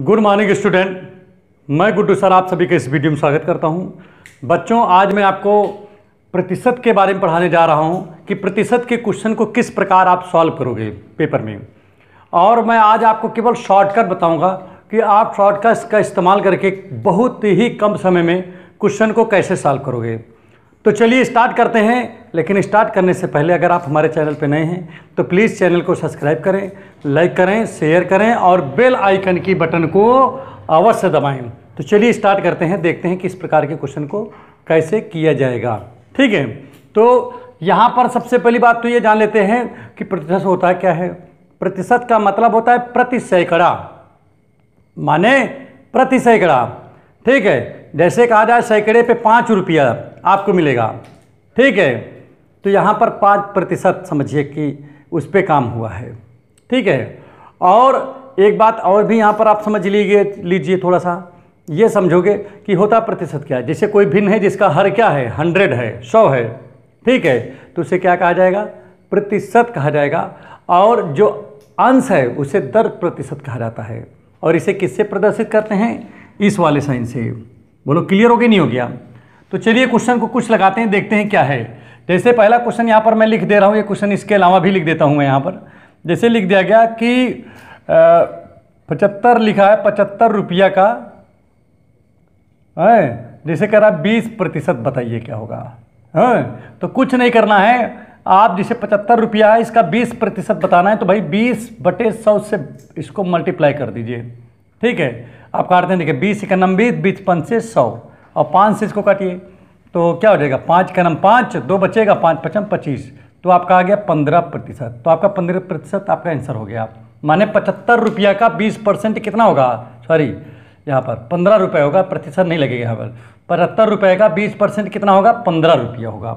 Good morning student, मैं Guddu sir आप सभी के इस वीडियो में स्वागत करता हूं। बच्चों, आज मैं आपको प्रतिशत के बारे में पढ़ाने जा रहा हूं कि प्रतिशत के क्वेश्चन को किस प्रकार आप सॉल्व करोगे पेपर में। और मैं आज आपको केवल शॉर्टकट बताऊंगा कि आप शॉर्टकट का इस्तेमाल करके बहुत ही कम समय में क्वेश्चन को कैसे सॉल्व करोगे। तो चलिए स्टार्ट करते हैं। लेकिन स्टार्ट करने से पहले अगर आप हमारे चैनल पर नए हैं तो प्लीज़ चैनल को सब्सक्राइब करें, लाइक करें, शेयर करें और बेल आइकन की बटन को अवश्य दबाएं। तो चलिए स्टार्ट करते हैं, देखते हैं किस प्रकार के क्वेश्चन को कैसे किया जाएगा। ठीक है, तो यहाँ पर सबसे पहली बात तो ये जान लेते हैं कि प्रतिशत होता है क्या है। प्रतिशत का मतलब होता है प्रति सैकड़ा, माने प्रति सैकड़ा। ठीक है, जैसे कहा जाए सैकड़े पे 5 रुपया आपको मिलेगा। ठीक है, तो यहाँ पर 5% समझिए कि उस पर काम हुआ है। ठीक है, और एक बात और भी यहाँ पर आप समझ लीजिए थोड़ा सा, ये समझोगे कि होता प्रतिशत क्या है। जैसे कोई भिन्न है जिसका हर क्या है 100 है, 100 है। ठीक है, तो उसे क्या कहा जाएगा, प्रतिशत कहा जाएगा। और जो अंश है उसे दर प्रतिशत कहा जाता है। और इसे किससे प्रदर्शित करते हैं, इस वाले साइन से। बोलो क्लियर हो गया, नहीं हो गया? तो चलिए क्वेश्चन को कुछ लगाते हैं, देखते हैं क्या है। जैसे पहला क्वेश्चन यहाँ पर मैं लिख दे रहा हूँ, ये क्वेश्चन इसके अलावा भी लिख देता हूँ मैं यहाँ पर। जैसे लिख दिया गया कि 75 लिखा है, 75 रुपया का है। जैसे कह रहा 20% बताइए क्या होगा। है तो कुछ नहीं करना है, आप जैसे 75 रुपया है इसका 20% बताना है तो भाई 20/100 से इसको मल्टीप्लाई कर दीजिए। ठीक है, आप काटते हैं, देखिए 20 × 9 20, 20 × 5 = 100 और 5 से इसको काटिए तो क्या हो जाएगा, 5 × 9 5, 2 बचेगा, 5 × 5 = 25। तो आपका आ गया 15%। तो आपका 15% आपका आंसर हो गया। माने 75 रुपया का 20% कितना होगा, सॉरी यहाँ पर 15 रुपये होगा, प्रतिशत नहीं लगेगा यहाँ पर। 75 रुपये का 20% कितना होगा, 15 रुपया होगा।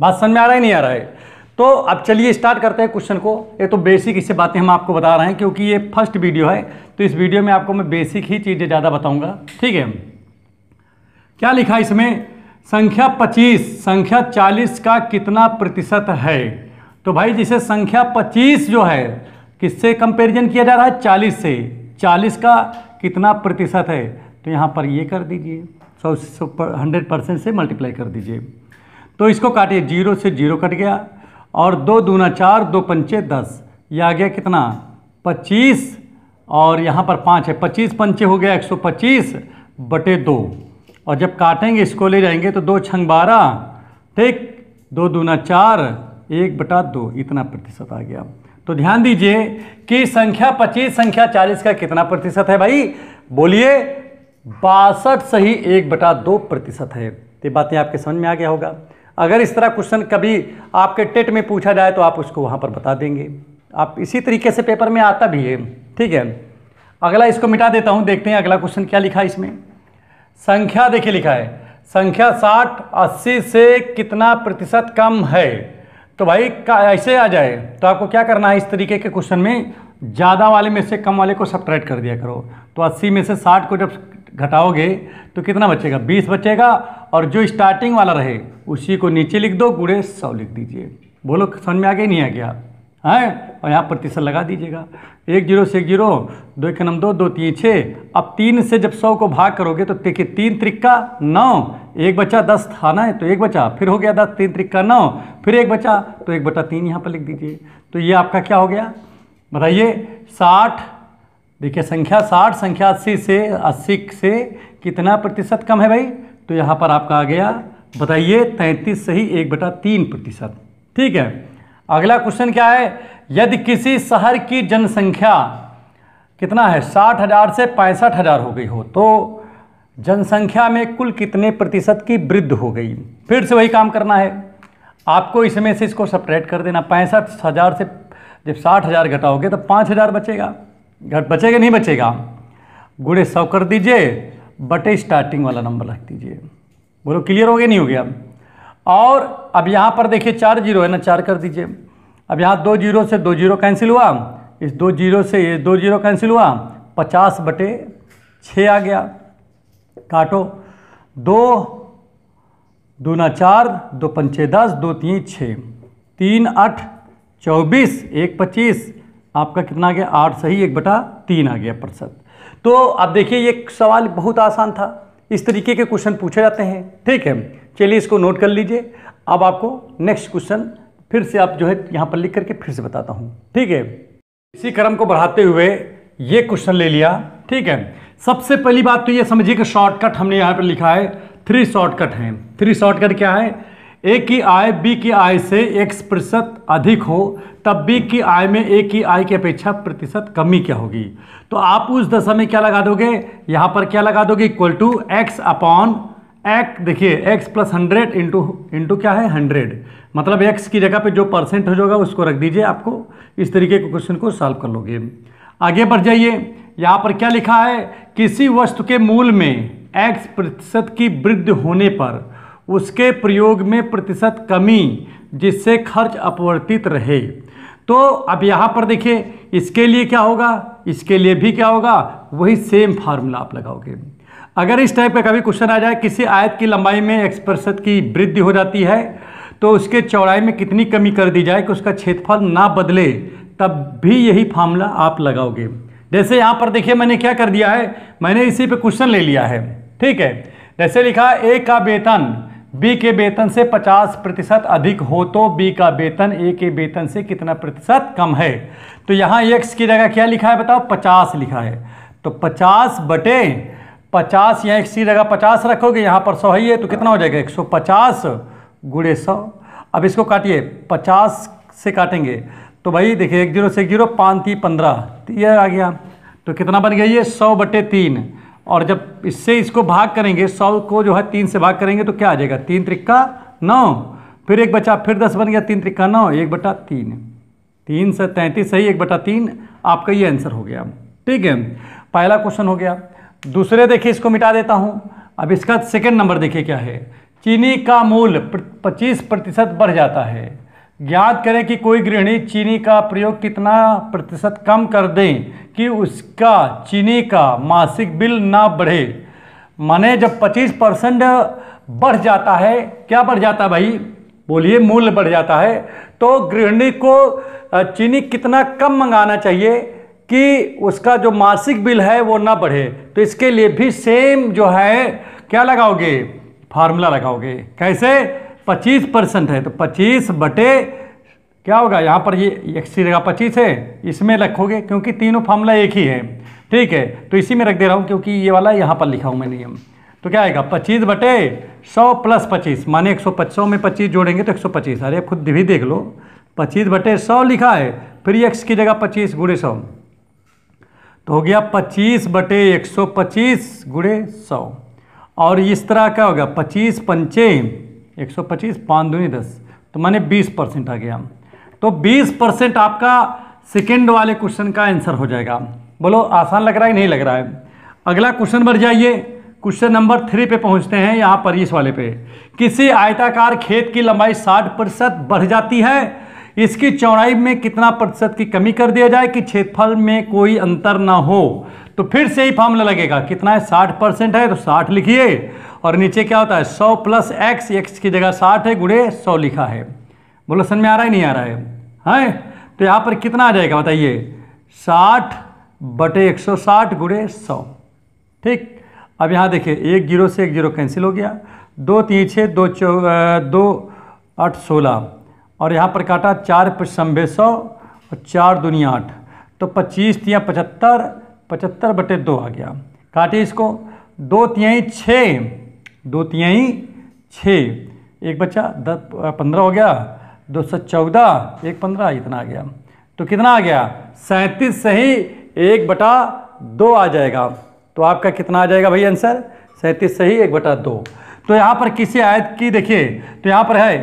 बात समझ में आ रहा है, नहीं आ रहा है? तो अब चलिए स्टार्ट करते हैं क्वेश्चन को। ये तो बेसिक इससे बातें हम आपको बता रहे हैं क्योंकि ये फर्स्ट वीडियो है, तो इस वीडियो में आपको मैं बेसिक ही चीज़ें ज़्यादा बताऊंगा। ठीक है, क्या लिखा इसमें, संख्या 25 संख्या 40 का कितना प्रतिशत है। तो भाई जिसे संख्या 25 जो है किससे कंपैरिजन किया जा रहा है, 40 से। 40 का कितना प्रतिशत है, तो यहाँ पर ये कर दीजिए 100% से मल्टीप्लाई कर दीजिए। तो इसको काटिए, 0 से 0 कट गया और 2 दूना 4, 2 पंचे 10, ये आ गया कितना 25 और यहाँ पर 5 है, 25 पंचे हो गया 125/2। और जब काटेंगे इसको ले जाएंगे तो 2 × 12, ठीक, 2 दूना 4, 1/2, इतना प्रतिशत आ गया। तो ध्यान दीजिए कि संख्या 25 संख्या 40 का कितना प्रतिशत है भाई, बोलिए 62 सही 1/2% है। ये बातें आपके समझ में आ गया होगा। अगर इस तरह क्वेश्चन कभी आपके टेट में पूछा जाए तो आप उसको वहाँ पर बता देंगे। आप इसी तरीके से पेपर में आता भी है। ठीक है, अगला इसको मिटा देता हूँ, देखते हैं अगला क्वेश्चन क्या लिखा है इसमें। संख्या देखिए लिखा है, संख्या 60 80 से कितना प्रतिशत कम है। तो भाई ऐसे आ जाए तो आपको क्या करना है, इस तरीके के क्वेश्चन में ज़्यादा वाले में से कम वाले को सब्ट्रैक्ट कर दिया करो। तो 80 में से 60 को जब घटाओगे तो कितना बचेगा, 20 बचेगा। और जो स्टार्टिंग वाला रहे उसी को नीचे लिख दो, गुणे 100 लिख दीजिए। बोलो समझ में आ गया, नहीं आ गया है? और यहाँ प्रतिशत लगा दीजिएगा, 1 0 से 1 0, 2 × 9 2, 2 3 6। अब 3 से जब 100 को भाग करोगे तो देखिए 3 त्रिक्का 9, 1 बचा, 10 था ना, तो 1 बचा, फिर हो गया 10, 3 त्रिक्का 9, फिर 1 बचा, तो 1/3 यहाँ पर लिख दीजिए। तो ये आपका क्या हो गया, बताइए 60। देखिए संख्या 60 संख्या 80 से कितना प्रतिशत कम है भाई, तो यहाँ पर आपका आ गया, बताइए 33 सही 1/3%। ठीक है, अगला क्वेश्चन क्या है, यदि किसी शहर की जनसंख्या कितना है 60,000 से 65,000 हो गई हो तो जनसंख्या में कुल कितने प्रतिशत की वृद्धि हो गई। फिर से वही काम करना है आपको, इसमें से इसको सब्ट्रैक्ट कर देना। 65,000 से जब 60,000 घटाओगे तो 5,000 बचेगा, बचेगा नहीं बचेगा, गुणे 100 कर दीजिए, बटे स्टार्टिंग वाला नंबर रख दीजिए। बोलो क्लियर हो गया, नहीं हो गया? और अब यहाँ पर देखिए 4 0 है ना, 4 कर दीजिए। अब यहाँ 2 0 से 2 0 कैंसिल हुआ, इस 2 0 से ये 2 0 कैंसिल हुआ, 50/6 आ गया। काटो, 2 दूना 4, 2 पंचे 10, 2 3 6, 3 8 24, 1 25, आपका कितना आ गया 8 सही 1/3 आ गया प्रतिशत। तो अब देखिए ये सवाल बहुत आसान था, इस तरीके के क्वेश्चन पूछे जाते हैं। ठीक है, चलिए इसको नोट कर लीजिए। अब आपको नेक्स्ट क्वेश्चन फिर से आप जो है यहाँ पर लिख करके फिर से बताता हूँ। ठीक है, इसी क्रम को बढ़ाते हुए ये क्वेश्चन ले लिया। ठीक है, सबसे पहली बात तो ये समझिए कि शॉर्टकट हमने यहाँ पर लिखा है 3 शॉर्टकट हैं। 3 शॉर्टकट क्या है? ए की आय बी की आय से x% अधिक हो तब बी की आय में ए की आय की अपेक्षा प्रतिशत कमी क्या होगी? तो आप उस दशा में क्या लगा दोगे, यहाँ पर क्या लगा दोगे, equal to x upon x। देखिए x प्लस 100 इंटू क्या है 100, मतलब x की जगह पे जो परसेंटेज होगा उसको रख दीजिए। आपको इस तरीके के क्वेश्चन को सॉल्व कर लोगे। आगे बढ़ जाइए, यहाँ पर क्या लिखा है, किसी वस्तु के मूल में x% की वृद्धि होने पर उसके प्रयोग में प्रतिशत कमी जिससे खर्च अपवर्तित रहे। तो अब यहाँ पर देखिए इसके लिए क्या होगा, इसके लिए भी क्या होगा, वही सेम फार्मूला आप लगाओगे। अगर इस टाइप का कभी क्वेश्चन आ जाए, किसी आयत की लंबाई में x% की वृद्धि हो जाती है तो उसके चौड़ाई में कितनी कमी कर दी जाए कि उसका क्षेत्रफल ना बदले, तब भी यही फार्मूला आप लगाओगे। जैसे यहाँ पर देखिए मैंने क्या कर दिया है, मैंने इसी पे क्वेश्चन ले लिया है। ठीक है, जैसे लिखा ए का वेतन बी के वेतन से 50% अधिक हो तो बी का वेतन ए के वेतन से कितना प्रतिशत कम है। तो यहाँ x की जगह क्या लिखा है बताओ, 50 लिखा है। तो 50 बटे 50, यहाँ x की जगह 50 रखोगे, यहाँ पर 100 ही है तो कितना हो जाएगा 150 गुणे 100। अब इसको काटिए, 50 से काटेंगे तो भाई देखिए 1 0 से 1 0, 5 3 15, तो ये आ गया। तो कितना बन गया ये 100 बटे 3। और जब इससे इसको भाग करेंगे, 100 को जो है 3 से भाग करेंगे तो क्या आ जाएगा, 3 त्रिक्का 9, फिर एक बचा, फिर 10 बन गया, 3 त्रिक्का 9, 1/3, 3 से 33 सही, 1/3 आपका ये आंसर हो गया। ठीक है, पहला क्वेश्चन हो गया। दूसरे देखिए इसको मिटा देता हूँ। अब इसका सेकेंड नंबर देखिए क्या है, चीनी का मूल्य 25% बढ़ जाता है, ज्ञात करें कि कोई गृहिणी चीनी का प्रयोग कितना प्रतिशत कम कर दें कि उसका चीनी का मासिक बिल ना बढ़े। माने जब 25% बढ़ जाता है, क्या बढ़ जाता है भाई, बोलिए, मूल्य बढ़ जाता है, तो गृहिणी को चीनी कितना कम मंगाना चाहिए कि उसका जो मासिक बिल है वो ना बढ़े। तो इसके लिए भी सेम जो है क्या लगाओगे, फार्मूला लगाओगे। कैसे, 25% है तो 25 बटे क्या होगा, यहाँ पर ये x की जगह 25 है, इसमें रखोगे क्योंकि तीनों फार्मूला एक ही है। ठीक है, तो इसी में रख दे रहा हूँ क्योंकि ये वाला यहाँ पर लिखा हूँ मैं नियम। तो क्या आएगा 25 बटे 100 प्लस 25, माने 100 में 25 जोड़ेंगे तो 125। अरे खुद भी देख लो, 25 बटे 100 लिखा है, फिर x की जगह 25 गुणे 100, तो हो गया 25 बटे 125 गुणे 100। और इस तरह क्या होगा, 25 पंचे 125, 5 दूनी 10, तो माने 20% आ गया। तो 20% आपका सेकेंड वाले क्वेश्चन का आंसर हो जाएगा। बोलो आसान लग रहा है नहीं लग रहा है? अगला क्वेश्चन बढ़ जाइए, क्वेश्चन नंबर 3 पे पहुंचते हैं। यहाँ पर इस वाले पे, किसी आयताकार खेत की लंबाई 60% बढ़ जाती है, इसकी चौड़ाई में कितना प्रतिशत की कमी कर दिया जाए कि क्षेत्रफल में कोई अंतर ना हो। तो फिर से ही फॉर्मूला लगेगा, कितना है 60% है तो 60 लिखिए, और नीचे क्या होता है 100 प्लस x की जगह 60 है गुणे 100 लिखा है। बोलो समझ में आ रहा है नहीं आ रहा है? तो यहाँ पर कितना आ जाएगा बताइए, 60 बटे 160 गुणे 100। ठीक, अब यहाँ देखिए 1 0 से 1 0 कैंसिल हो गया, 2 3 6 2 8 16, और यहाँ पर काटा 4 × 100 और 4 दूनी 8, तो 25 3 75, 75 बटे 2 आ गया। काटिए इसको, 2 3 6, 2 3 6, एक बचा 15 हो गया, 214, 1 15, इतना आ गया। तो कितना आ गया 37 सही 1/2 आ जाएगा। तो आपका कितना आ जाएगा भाई आंसर, 37 सही 1/2। तो यहाँ पर किसी आयत की देखिए, तो यहाँ पर है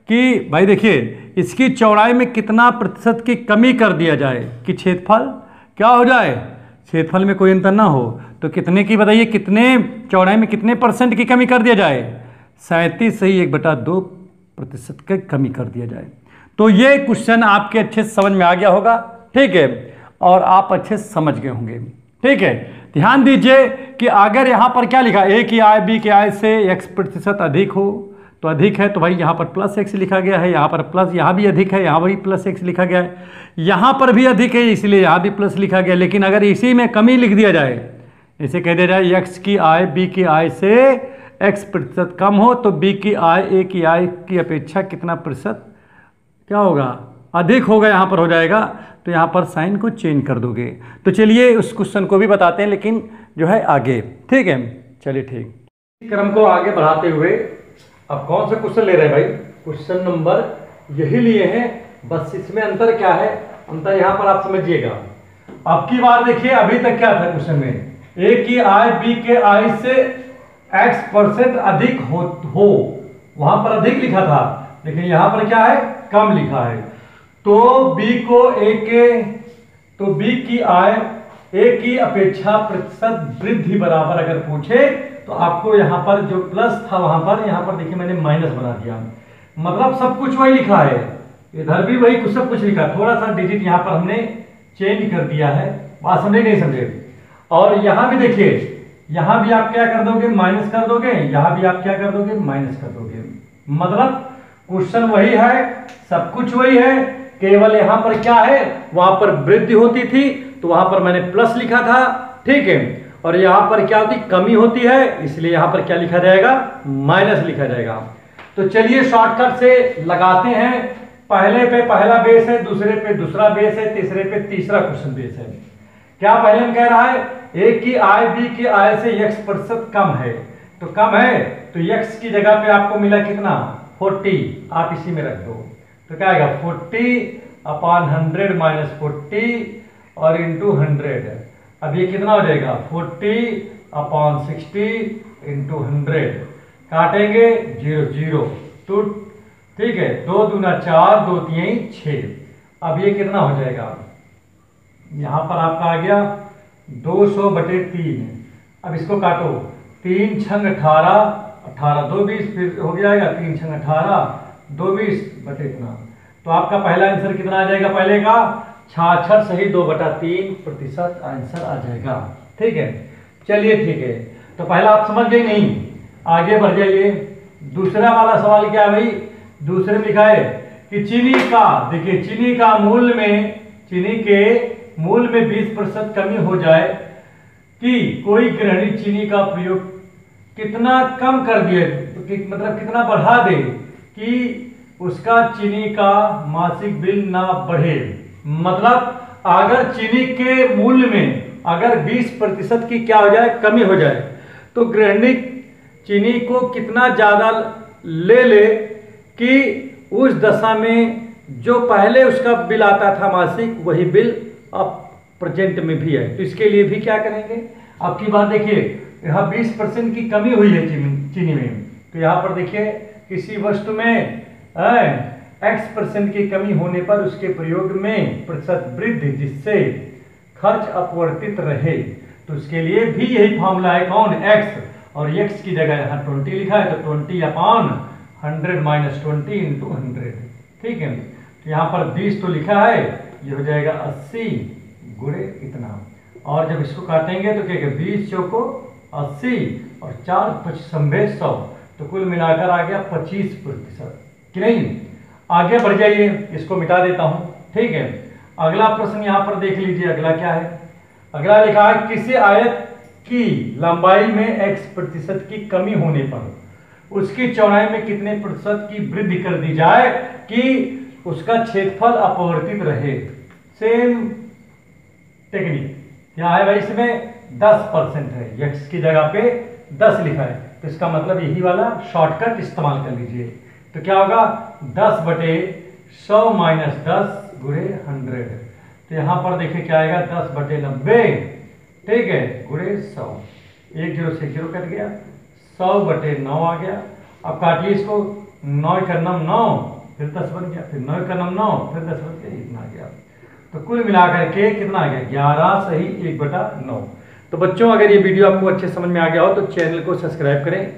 कि भाई देखिए इसकी चौड़ाई में कितना प्रतिशत की कमी कर दिया जाए कि क्षेत्रफल क्या हो जाए, क्षेत्रफल में कोई अंतर ना हो। तो कितने की बताइए, कितने चौड़ाई में कितने परसेंट की कमी कर दिया जाए, 37 सही 1/2% की कमी कर दिया जाए। तो ये क्वेश्चन आपके अच्छे से समझ में आ गया होगा। ठीक है, और आप अच्छे से समझ गए होंगे। ठीक है, ध्यान दीजिए कि अगर यहाँ पर क्या लिखा, ए की आय बी की आय से x% अधिक हो, तो अधिक है तो भाई यहाँ पर प्लस x लिखा गया है, यहाँ पर प्लस, यहाँ भी अधिक है, यहाँ भी प्लस x लिखा गया है, यहाँ पर भी अधिक है इसलिए यहाँ भी प्लस लिखा गया। लेकिन अगर इसी में कमी लिख दिया जाए, इसे कह दिया जाए x की आय b की आय से x प्रतिशत कम हो तो b की आय a की आय की अपेक्षा कितना प्रतिशत क्या होगा, अधिक होगा, यहाँ पर हो जाएगा। तो यहाँ पर साइन को चेंज कर दोगे। तो चलिए उस क्वेश्चन को भी बताते हैं, लेकिन जो है आगे, ठीक है। चलिए ठीक, क्रम को आगे बढ़ाते हुए अब कौन सा क्वेश्चन ले रहे हैं भाई, क्वेश्चन नंबर यही लिए हैं, बस इसमें अंतर क्या है, अंतर यहाँ पर आप समझिएगा। अब की बार देखिए, अभी तक क्या था क्वेश्चन में, ए की आय बी के आय से x% अधिक हो वहां पर अधिक लिखा था, लेकिन यहां पर क्या है, कम लिखा है। तो b को तो b की आय a की अपेक्षा प्रतिशत वृद्धि बराबर अगर पूछे तो आपको यहां पर जो प्लस था वहां पर, यहां पर देखिए मैंने माइनस बना दिया, मतलब सब कुछ वही लिखा है, इधर भी वही कुछ सब कुछ लिखा, थोड़ा सा डिजिट यहां पर हमने चेंज कर दिया है। बात समझे नहीं समझे। और यहां भी देखिए, यहां भी आप क्या कर दोगे, माइनस कर दोगे, यहां भी आप क्या कर दोगे, माइनस कर दोगे। मतलब क्वेश्चन वही है, सब कुछ वही है, केवल यहां पर क्या है, वहां पर वृद्धि होती थी तो वहां पर मैंने प्लस लिखा था, ठीक है, और यहां पर क्या होती, कमी होती है, इसलिए यहां पर क्या लिखा जाएगा, माइनस लिखा जाएगा। तो चलिए शॉर्टकट से लगाते हैं। पहले पे पहला बेस है, दूसरे पे दूसरा बेस है, तीसरे पे तीसरा क्वेश्चन बेस है। क्या पहले हम कह रहा है, ए की आय बी की आय से x% कम है, तो कम है तो x की जगह पे आपको मिला कितना, 40, आप इसी में रख दो, तो क्या आएगा 40/100 - 40 और इंटू 100। अब ये कितना हो जाएगा, 40/60 इंटू 100, काटेंगे 0 0 तो ठीक है, 2 दूना 4, 2 3 6। अब ये कितना हो जाएगा, यहां पर आपका आ गया 200/3। अब इसको काटो, 3 छंग 18, 18 2 20, फिर हो जाएगा 3 छंग 18, 2 20 बटे इतना। तो आपका पहला आंसर कितना आ जाएगा, पहले का 66 सही 2/3% आंसर आ जाएगा, ठीक है। चलिए ठीक है, तो पहला आप समझ गए नहीं, आगे बढ़ जाइए। दूसरा वाला सवाल क्या है भाई, दूसरे में लिखा है कि चीनी का, देखिए चीनी का मूल्य में, चीनी के मूल्य में 20% कमी हो जाए कि कोई गृहिणी चीनी का प्रयोग कितना कम कर दिए, मतलब कितना बढ़ा दे कि उसका चीनी का मासिक बिल ना बढ़े। मतलब अगर चीनी के मूल्य में अगर 20% की क्या हो जाए, कमी हो जाए, तो गृहिणी चीनी को कितना ज्यादा ले ले कि उस दशा में जो पहले उसका बिल आता था मासिक, वही बिल अब प्रेजेंट में भी है। तो इसके लिए भी क्या करेंगे, अब की बात देखिए, यहाँ 20% की कमी हुई है चीनी में, तो यहाँ पर देखिए किसी वस्तु में x% की कमी होने पर उसके प्रयोग में प्रतिशत वृद्धि जिससे खर्च अपवर्तित रहे, तो उसके लिए भी यही फॉर्मूला है, कौन, x, और x की जगह यहाँ 20 लिखा है, तो 20/100 - 20 इंटू 100, ठीक है। तो यहाँ पर 20 तो लिखा है, ये हो जाएगा 80 गुणे इतना, और जब इसको काटेंगे तो क्या, 20 चौको 80 और 4 25 100, तो कुल मिलाकर आ गया 25% कि नहीं। आगे बढ़ जाइए, इसको मिटा देता हूं, ठीक है। अगला प्रश्न यहां पर देख लीजिए, अगला क्या है, अगला लिखा है किसी आयत की लंबाई में x% की कमी होने पर उसकी चौड़ाई में कितने प्रतिशत की वृद्धि कर दी जाए कि उसका क्षेत्रफल अपवर्तित रहे। सेम टेक्निक क्या है भाई, इसमें 10% है, x की जगह पे 10 लिखा है, तो इसका मतलब यही वाला शॉर्टकट इस्तेमाल कर लीजिए। तो क्या होगा, 10/100 - 10 गुणे 100, तो यहां पर देखिए क्या आएगा, 10/90, ठीक है, गुणे 100, 1 0 से 0 कट गया, 100/9 आ गया। अब काटिए इसको, 9 का 9, फिर 10 बन गया, फिर 9 का 9, फिर 10 बन गया, इतना आ गया। तो कुल मिलाकर के कितना आ गया, 11 सही 1/9। तो बच्चों, अगर ये वीडियो आपको अच्छे समझ में आ गया हो तो चैनल को सब्सक्राइब करें,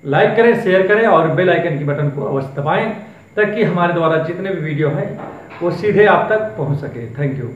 लाइक करें, शेयर करें और बेल आइकन की बटन को अवश्य दबाएं ताकि हमारे द्वारा जितने भी वीडियो हैं वो सीधे आप तक पहुंच सके। Thank you.